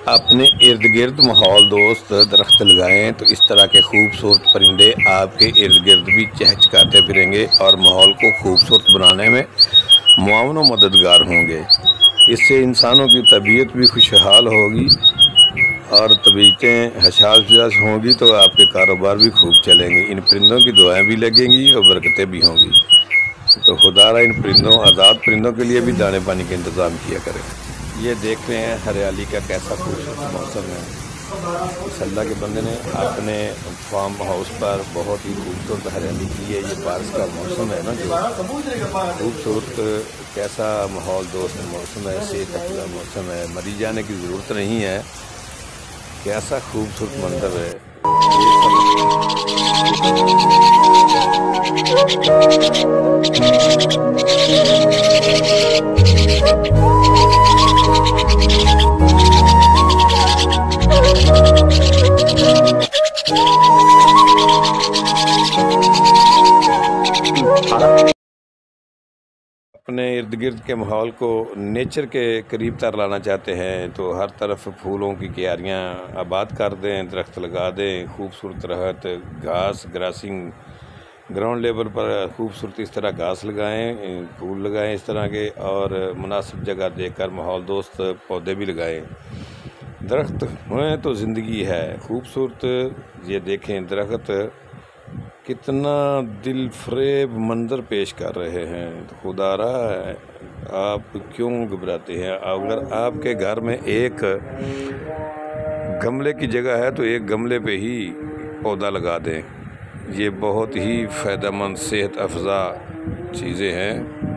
अपने इर्द गिर्द माहौल दोस्त दरख्त लगाएं तो इस तरह के खूबसूरत परिंदे आपके इर्द गिर्द भी चहचकाते फिरेंगे और माहौल को खूबसूरत बनाने में मुआवन व मददगार होंगे। इससे इंसानों की तबीयत भी खुशहाल होगी और तबीयतें हसास मिजाज होंगी तो आपके कारोबार भी खूब चलेंगे। इन परिंदों की दुआएं भी लगेंगी और बरकतें भी होंगी। तो खुदारा इन परिंदों आज़ाद परिंदों के लिए भी दाने पानी का इंतज़ाम किया करें। ये देख रहे हैं हरियाली का कैसा खूबसूरत मौसम है। इस अल्लाह के बंदे ने अपने फार्म हाउस पर बहुत ही खूबसूरत हरियाली की है। ये बारिश का मौसम है ना, जो खूबसूरत कैसा माहौल दोस्त मौसम है, सेहत अफजा मौसम है, मरी जाने की ज़रूरत नहीं है। कैसा खूबसूरत मंजर है अपने इर्द गिर्द के माहौल को नेचर के करीब तर लाना चाहते हैं तो हर तरफ फूलों की क्यारियाँ आबाद कर दें, दरख्त लगा दें, खूबसूरत रहत घास ग्रासिंग ग्राउंड लेवल पर खूबसूरत इस तरह घास लगाएं, फूल लगाएं इस तरह के, और मुनासिब जगह देखकर माहौल दोस्त पौधे भी लगाएं। दरख्त हैं तो ज़िंदगी है। खूबसूरत ये देखें दरख्त कितना दिल फरेब मंजर पेश कर रहे हैं। तो खुदारा आप क्यों घबराते हैं? अगर आपके घर में एक गमले की जगह है तो एक गमले पे ही पौधा लगा दें। ये बहुत ही फ़ायदेमंद सेहत अफजा चीज़ें हैं।